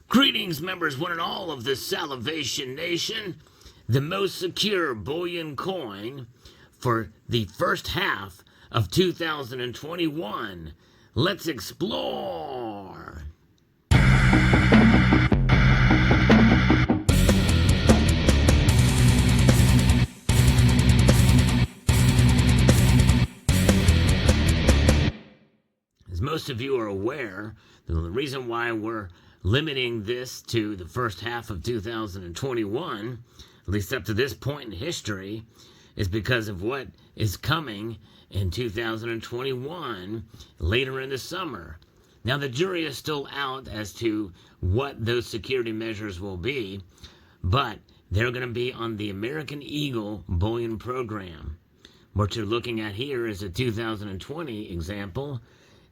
Greetings, members, one and all of the Salivation Nation. The most secure bullion coin for the first half of 2021. Let's explore. As most of you are aware, the reason why we're limiting this to the first half of 2021, at least up to this point in history, is because of what is coming in 2021 later in the summer. Now, the jury is still out as to what those security measures will be, but they're going to be on the American Eagle Bullion Program. What you're looking at here is a 2020 example.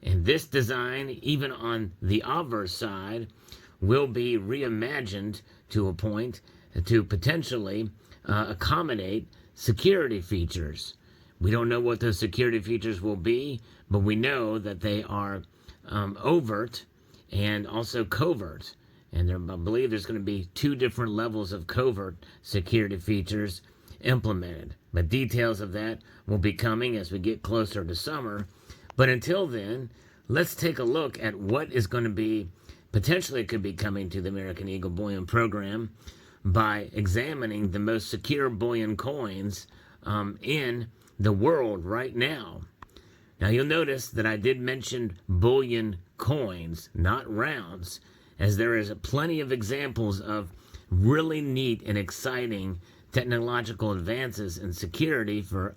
And this design, even on the obverse side, will be reimagined to a point to potentially accommodate security features. We don't know what those security features will be, but we know that they are overt and also covert. And I believe there's going to be two different levels of covert security features implemented. But details of that will be coming as we get closer to summer. But until then, let's take a look at what is going to be, potentially could be coming to the American Eagle Bullion Program by examining the most secure bullion coins in the world right now. Now, you'll notice that I did mention bullion coins, not rounds, as there is plenty of examples of really neat and exciting technological advances in security for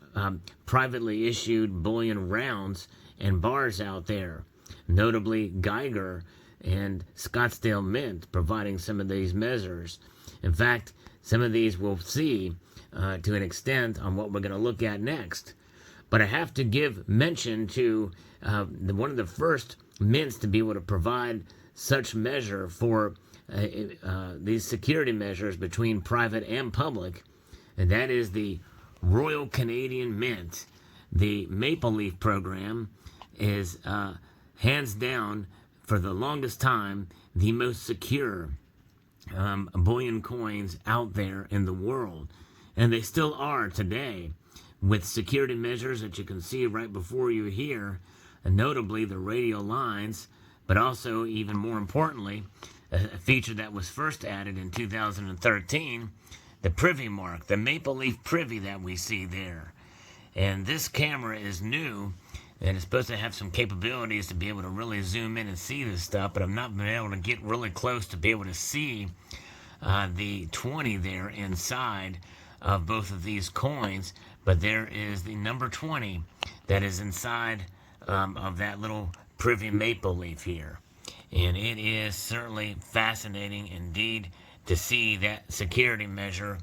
privately issued bullion rounds and bars out there, notably Geiger and Scottsdale Mint providing some of these measures. In fact, some of these we'll see to an extent on what we're going to look at next. But I have to give mention to one of the first mints to be able to provide such measure for these security measures between private and public, and that is the Royal Canadian Mint. The Maple Leaf program is hands down, for the longest time, the most secure bullion coins out there in the world. And they still are today, with security measures that you can see right before you here, and notably the radial lines, but also, even more importantly, a feature that was first added in 2013, the privy mark, the maple leaf privy that we see there. And this camera is new, and it's supposed to have some capabilities to be able to really zoom in and see this stuff, but I've not been able to get really close to be able to see the 20 there inside of both of these coins. But there is the number 20 that is inside of that little privy maple leaf here. And it is certainly fascinating indeed to see that security measure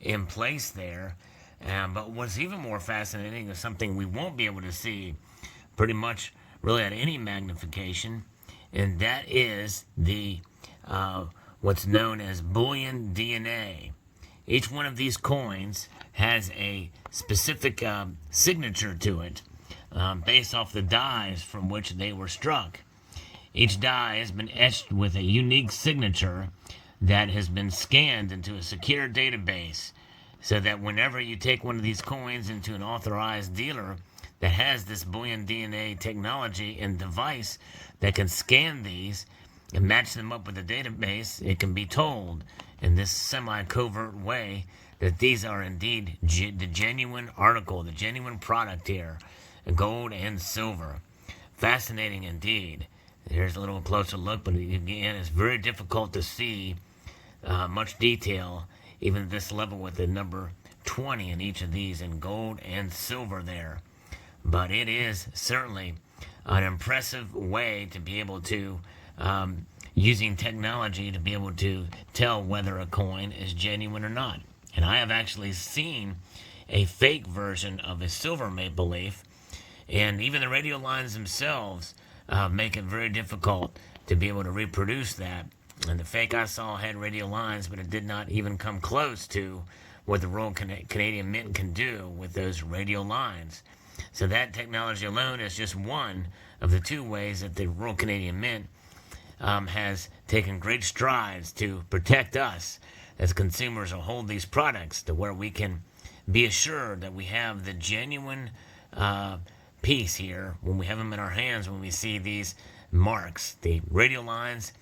in place there. But what's even more fascinating is something we won't be able to see pretty much really at any magnification, and that is the what's known as bullion DNA. Each one of these coins has a specific signature to it based off the dies from which they were struck. Each die has been etched with a unique signature that has been scanned into a secure database, so that whenever you take one of these coins into an authorized dealer that has this bullion DNA technology and device that can scan these and match them up with the database, it can be told in this semi-covert way that these are indeed the genuine article, the genuine product here, gold and silver. Fascinating indeed. Here's a little closer look, but again, it's very difficult to see much detail, even at this level, with the number 20 in each of these in gold and silver there. But it is certainly an impressive way to be able to, using technology, to be able to tell whether a coin is genuine or not. And I have actually seen a fake version of a silver maple leaf, and even the radial lines themselves make it very difficult to be able to reproduce that. And the fake I saw had radial lines, but it did not even come close to what the Royal Canadian Mint can do with those radial lines. So that technology alone is just one of the two ways that the Royal Canadian Mint has taken great strides to protect us as consumers or hold these products to where we can be assured that we have the genuine piece here when we have them in our hands, when we see these marks, the radial lines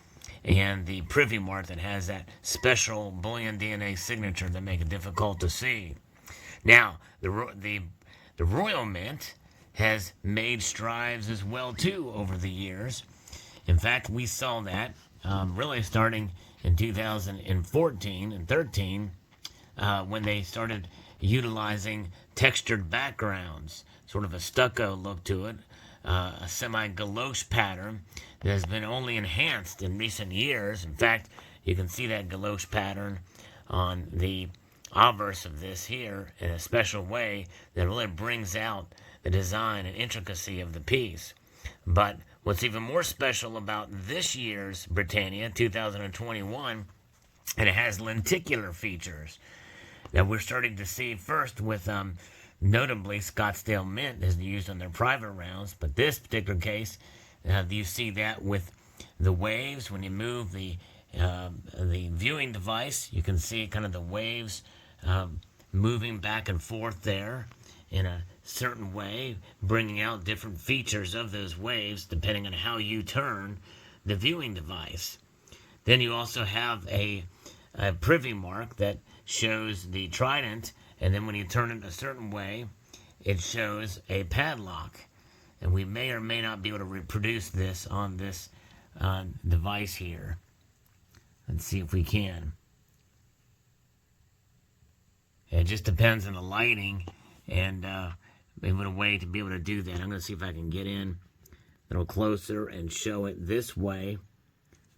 and the privy mark that has that special Bullion DNA signature that make it difficult to see. Now, the Royal Mint has made strides as well too over the years. In fact, we saw that really starting in 2014 and 13 when they started utilizing textured backgrounds, sort of a stucco look to it, a semi-galoche pattern that has been only enhanced in recent years. In fact, you can see that galoche pattern on the obverse of this here in a special way that really brings out the design and intricacy of the piece. But what's even more special about this year's Britannia 2021, and it has lenticular features that we're starting to see first with notably Scottsdale Mint is used on their private rounds, but this particular case you see that with the waves. When you move the viewing device, you can see kind of the waves moving back and forth there in a certain way, bringing out different features of those waves depending on how you turn the viewing device. Then you also have a privy mark that shows the trident, and then when you turn it a certain way, it shows a padlock. And we may or may not be able to reproduce this on this device here. Let's see if we can. It just depends on the lighting and maybe a way to be able to do that. I'm going to see if I can get in a little closer and show it this way.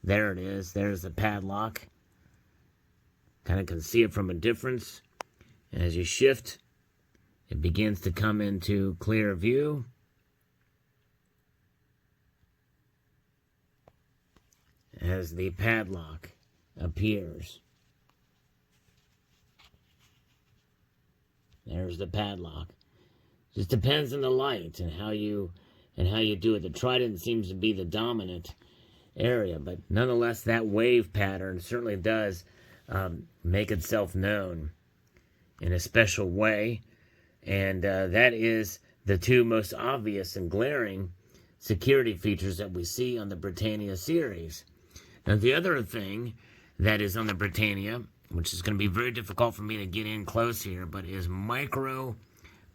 There it is. There's the padlock. Kind of can see it from a distance. And as you shift, it begins to come into clear view. As the padlock appears. There's the padlock. Just depends on the light and how you do it. The trident seems to be the dominant area, but nonetheless, that wave pattern certainly does make itself known in a special way, and that is the two most obvious and glaring security features that we see on the Britannia series. Now, the other thing that is on the Britannia, which is going to be very difficult for me to get in close here, but is micro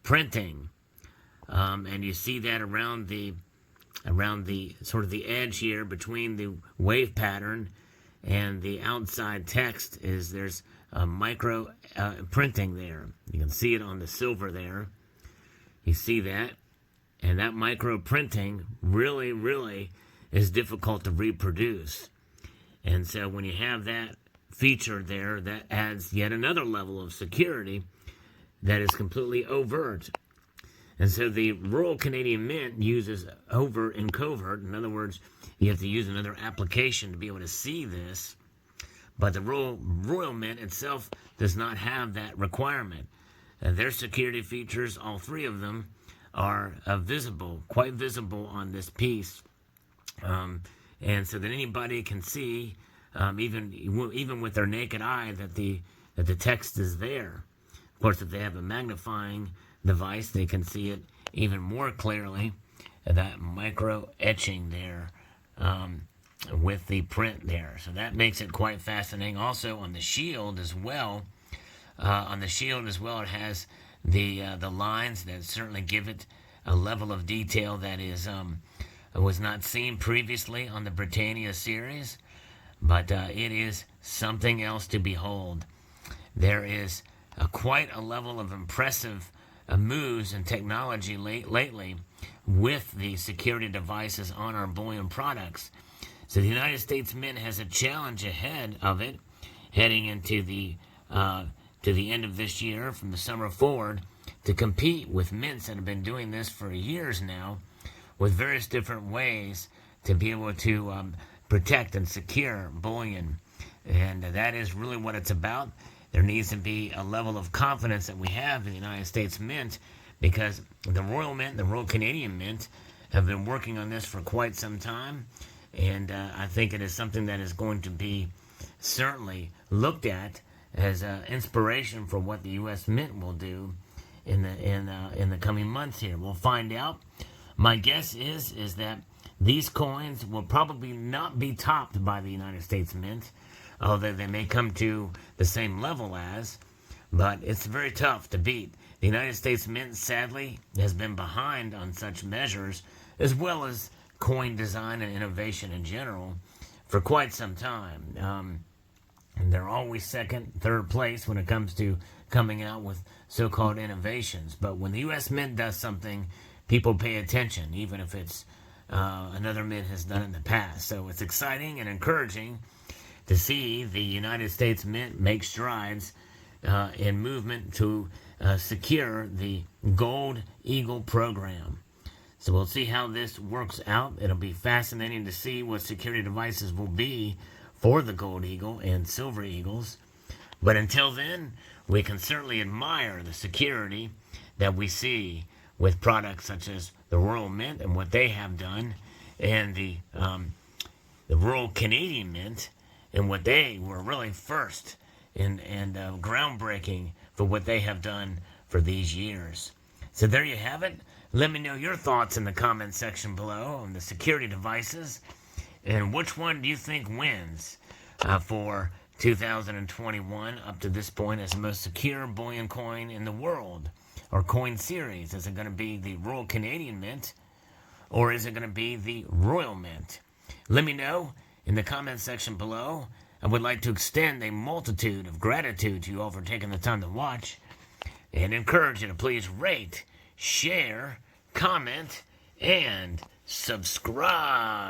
printing. And you see that around the sort of the edge here between the wave pattern and the outside text is there's a micro printing there. You can see it on the silver there. You see that? And that micro printing really, really is difficult to reproduce. And so when you have that feature there, that adds yet another level of security that is completely overt. And so the Royal Canadian Mint uses overt and covert. In other words, you have to use another application to be able to see this. But the Royal Mint itself does not have that requirement. Their security features, all three of them, are visible, quite visible on this piece. And so that anybody can see, even with their naked eye, that the text is there. Of course, if they have a magnifying device, they can see it even more clearly. That micro etching there with the print there. So that makes it quite fascinating. Also on the shield as well. It has the lines that certainly give it a level of detail that is was not seen previously on the Britannia series, but it is something else to behold. There is quite a level of impressive moves and technology lately with the security devices on our bullion products. So the United States Mint has a challenge ahead of it, heading into the to the end of this year, from the summer forward, to compete with mints that have been doing this for years now, with various different ways to be able to protect and secure bullion. And that is really what it's about. There needs to be a level of confidence that we have in the United States Mint, because the Royal Mint, the Royal Canadian Mint, have been working on this for quite some time. And I think it is something that is going to be certainly looked at as inspiration for what the U.S. Mint will do in the coming months here. We'll find out. My guess is that these coins will probably not be topped by the United States Mint, although they may come to the same level as, but it's very tough to beat. The United States Mint, sadly, has been behind on such measures, as well as coin design and innovation in general, for quite some time. And they're always second, third place when it comes to coming out with so-called innovations. But when the U.S. Mint does something, people pay attention, even if it's another mint has done it in the past. So it's exciting and encouraging to see the United States Mint make strides in movement to secure the Gold Eagle program. So we'll see how this works out. It'll be fascinating to see what security devices will be for the Gold Eagle and Silver Eagles. But until then, we can certainly admire the security that we see with products such as the Royal Mint and what they have done, and the Royal Canadian Mint and what they were really first and groundbreaking for what they have done for these years. So there you have it. Let me know your thoughts in the comment section below on the security devices, and which one do you think wins for 2021 up to this point as the most secure bullion coin in the world, or coin series? Is it going to be the Royal Canadian Mint, or is it going to be the Royal Mint? Let me know in the comment section below. I would like to extend a multitude of gratitude to you all for taking the time to watch, and encourage you to please rate, share, comment, and subscribe.